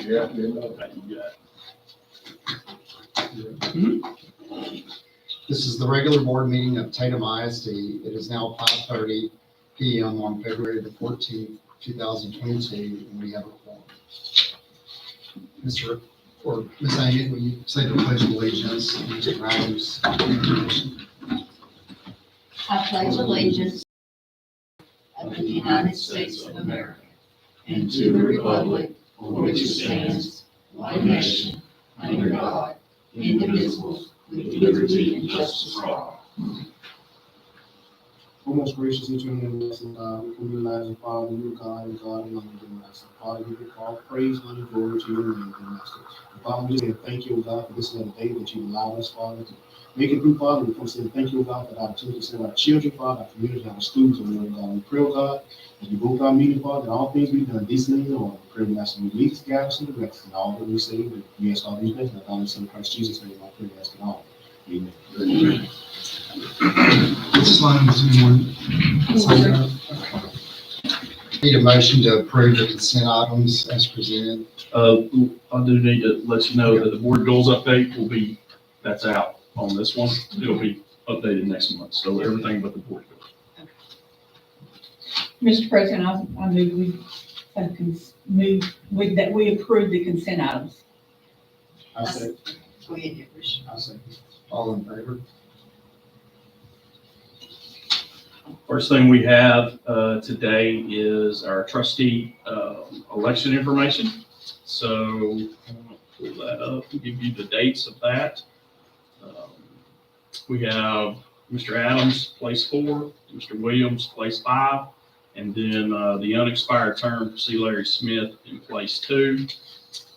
Yeah. This is the regular board meeting of Tatum ISD. It is now 5:30 PM on February the 14th, 2022, and we have a quorum. Mr. or Ms. Amy, will you say the pledge of allegiance and Mr. Adams? I pledge allegiance of the United States of America and to the republic for which it stands, one nation, under God, indivisible, with liberty and justice for all. O most gracious and eternal and blessed God, we come realizing, Father, you God and God alone, dear Master. Father, we give all praise, honor, and glory to your name, dear Master. And Father, we just thank you, O God, for this another day that you allowed us, Father, to make it through, Father. We come saying thank you, O God, for the opportunity to serve our children, Father, our community, our students, and Lord God. We pray, O God, as we go through our meeting, Father, that all things we've done decently and in order. We pray, Master, we lead us, guide us, and direct us in all that we say. We ask all these things in the name of Christ Jesus' name. I pray, ask it all. Amen. Amen. This line is anyone? Need a motion to approve the consent items as presented. I do need to let you know that the board goals update will be, that's out on this one. It'll be updated next month. So everything but the board goals. Mr. President, I move that we approve the consent items. I say, Go ahead, Bruce. I say. All in favor? First thing we have today is our trustee election information. So I'm going to pull that up and give you the dates of that. We have Mr. Adams, place 4, Mr. Williams, place 5, and then the unexpired term for C. Larry Smith in place 2.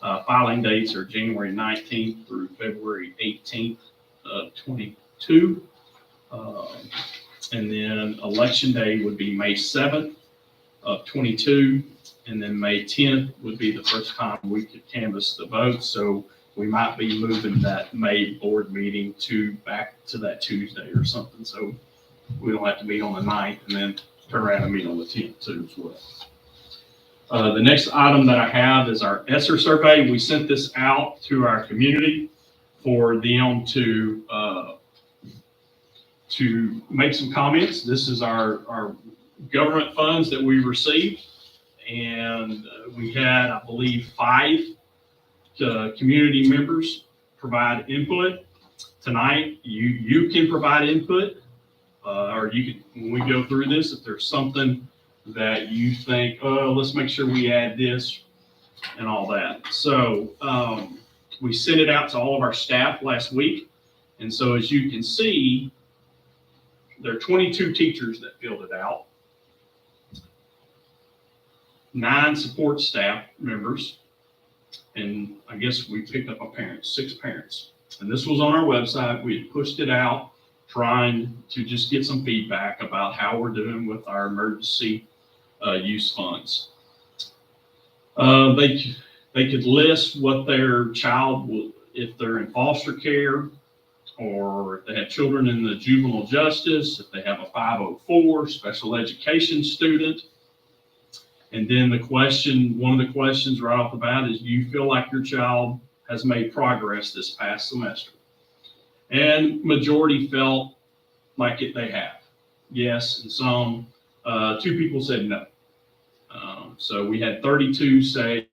Filing dates are January 19th through February 18th of 22. And then election day would be May 7th of 22. And then May 10th would be the first time we could canvass the votes. So we might be moving that May board meeting back to that Tuesday or something. So we don't have to meet on the 9th and then turn around and meet on the 10th too as well. The next item that I have is our ESSER survey. We sent this out to our community for them to make some comments. This is our government funds that we received. And we had, I believe, 5 community members provide input. Tonight, you can provide input, or you can, when we go through this, if there's something that you think, oh, let's make sure we add this and all that. So we sent it out to all of our staff last week. And so as you can see, there are 22 teachers that filled it out, 9 support staff members, and I guess we picked up a parent, 6 parents. And this was on our website. We had pushed it out, trying to just get some feedback about how we're doing with our emergency use funds. They could list what their child will, if they're in foster care, or if they have children in the juvenile justice, if they have a 504 special education student. And then one of the questions right off the bat is, do you feel like your child has made progress this past semester? And majority felt like they have. Yes, and some, 2 people said no. So we had 32 say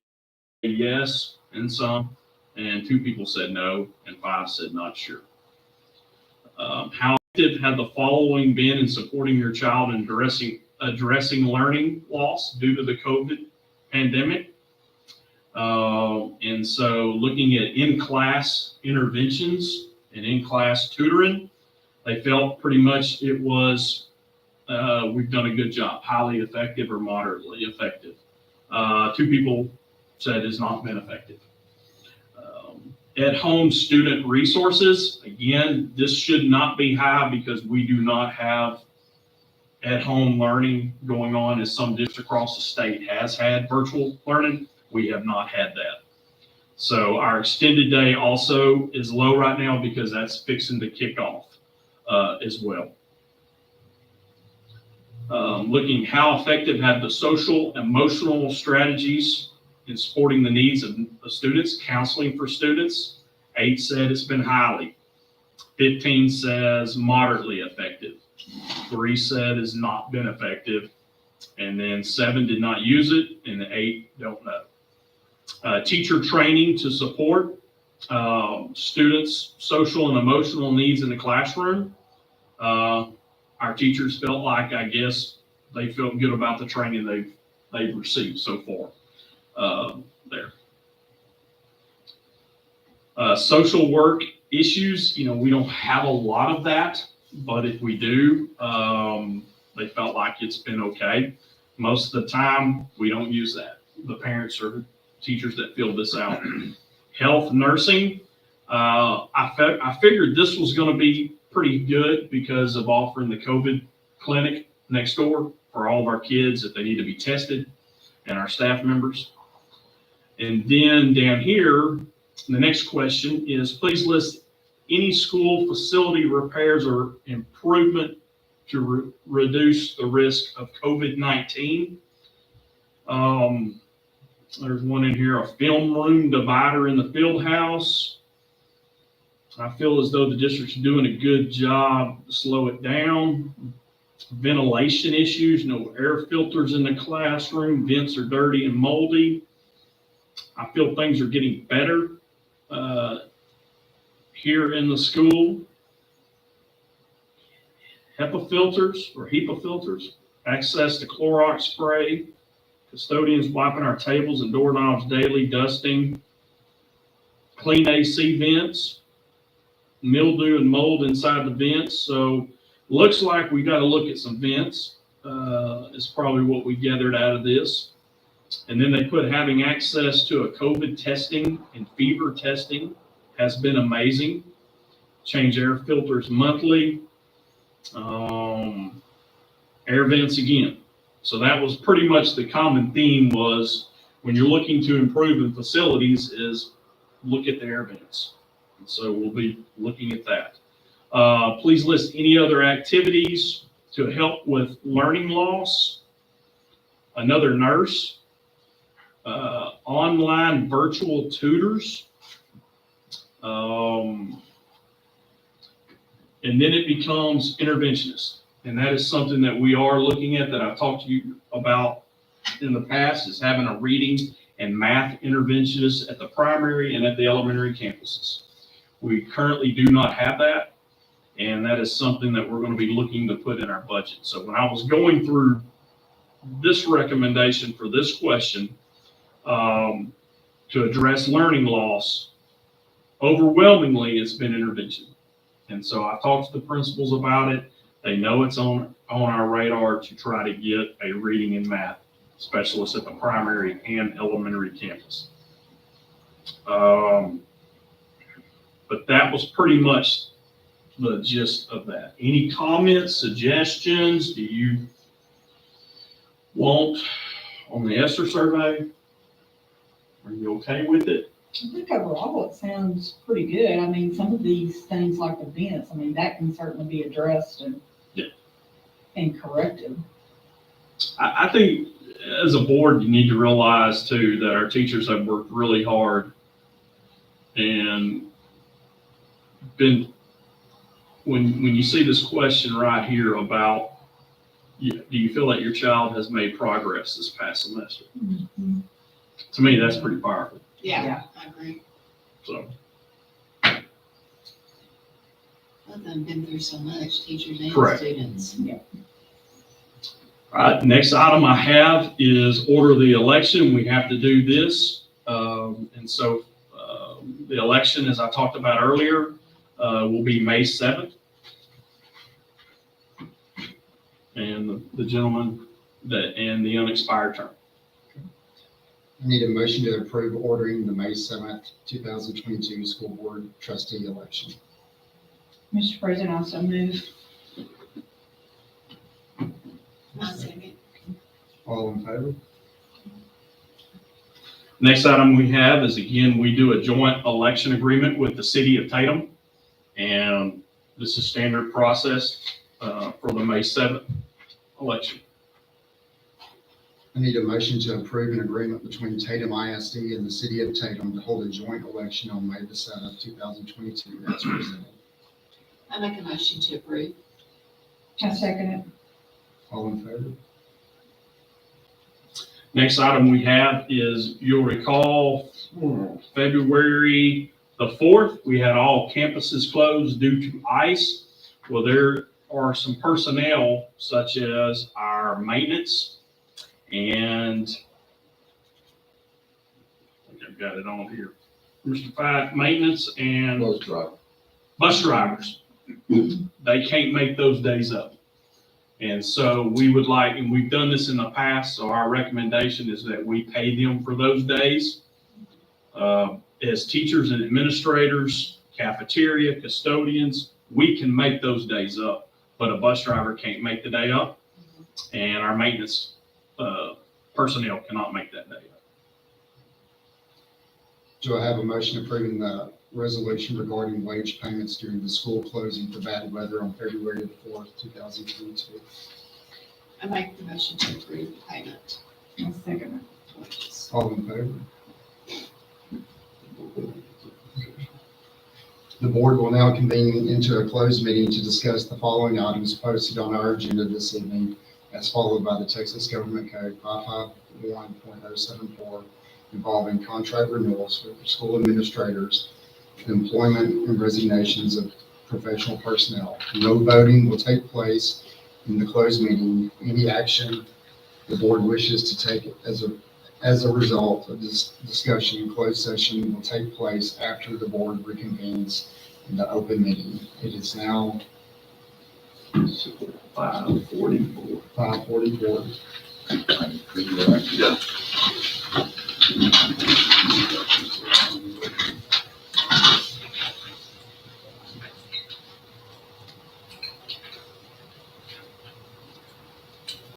yes and some, and 2 people said no, and 5 said not sure. How active have the following been in supporting your child in addressing learning loss due to the COVID pandemic? And so looking at in-class interventions and in-class tutoring, they felt pretty much it was, we've done a good job, highly effective or moderately effective. 2 people said it's not been effective. At-home student resources, again, this should not be high because we do not have at-home learning going on, as some districts across the state has had virtual learning. We have not had that. So our extended day also is low right now because that's fixing to kick off as well. Looking how effective have the social, emotional strategies in supporting the needs of the students, counseling for students. 8 said it's been highly. 15 says moderately effective. 3 said has not been effective. And then 7 did not use it, and 8 don't know. Teacher training to support students' social and emotional needs in the classroom. Our teachers felt like, I guess, they felt good about the training they've received so far there. Social work issues, we don't have a lot of that, but if we do, they felt like it's been okay. Most of the time, we don't use that. The parents or teachers that filled this out. Health nursing, I figured this was going to be pretty good because of offering the COVID clinic next door for all of our kids if they need to be tested and our staff members. And then down here, the next question is, please list any school facility repairs or improvement to reduce the risk of COVID-19. There's one in here, a film room divider in the field house. I feel as though the district's doing a good job to slow it down. Ventilation issues, no air filters in the classroom, vents are dirty and moldy. I feel things are getting better here in the school. HEPA filters or HEPA filters, access to Clorox spray, custodians wiping our tables and doorknobs daily, dusting, clean AC vents, mildew and mold inside the vents. So looks like we got to look at some vents is probably what we gathered out of this. And then they put having access to a COVID testing and fever testing has been amazing. Change air filters monthly. Air vents again. So that was pretty much the common theme, was when you're looking to improve in facilities is look at the air vents. And so we'll be looking at that. Please list any other activities to help with learning loss. Another nurse. Online virtual tutors. And then it becomes interventionist. And that is something that we are looking at, that I've talked to you about in the past, is having a reading and math interventionist at the primary and at the elementary campuses. We currently do not have that. And that is something that we're going to be looking to put in our budget. So when I was going through this recommendation for this question, to address learning loss, overwhelmingly it's been intervention. And so I talked to the principals about it. They know it's on our radar to try to get a reading and math specialist at the primary and elementary campus. But that was pretty much the gist of that. Any comments, suggestions? Do you want on the ESSER survey? Are you okay with it? I think overall it sounds pretty good. I mean, some of these things like the vents, I mean, that can certainly be addressed and corrected. I think as a board, you need to realize too that our teachers have worked really hard and been, when you see this question right here about, do you feel that your child has made progress this past semester? Mm-hmm. To me, that's pretty powerful. Yeah, I agree. So, Both of them been through so much, teachers and Correct. students. all right, next item I have is order the election. We have to do this. And so the election, as I talked about earlier, will be May 7th. And the gentleman and the unexpired term. I need a motion to approve ordering the May 7th, 2022 school board trustee election. Mr. President, I also move. I second. All in favor? Next item we have is, again, we do a joint election agreement with the city of Tatum. And this is standard process for the May 7th election. I need a motion to approve an agreement between Tatum ISD and the city of Tatum to hold a joint election on May the 7th, 2022, as presented. I make a motion to approve. I second it. All in favor? Next item we have is, you'll recall, February the 4th, we had all campuses closed due to ice. Well, there are some personnel such as our maintenance and I think I've got it on here. Mr. Five, maintenance and Close drive. bus drivers. They can't make those days up. And so we would like, and we've done this in the past, so our recommendation is that we pay them for those days. As teachers and administrators, cafeteria, custodians, we can make those days up, but a bus driver can't make the day up, and our maintenance personnel cannot make that day up. Do I have a motion approving the resolution regarding wage payments during the school closing for bad weather on February the 4th, 2022? I make the motion to approve the payment. I second All in favor? The board will now convene into a closed meeting to discuss the following items posted on our agenda this evening as followed by the Texas Government Code 551.074 involving contract renewals for school administrators, employment and resignations of professional personnel. No voting will take place in the closed meeting. Any action the board wishes to take as a result of this discussion in closed session will take place after the board reconvenes in the open meeting. It is now 5:44. 5:44. Yeah.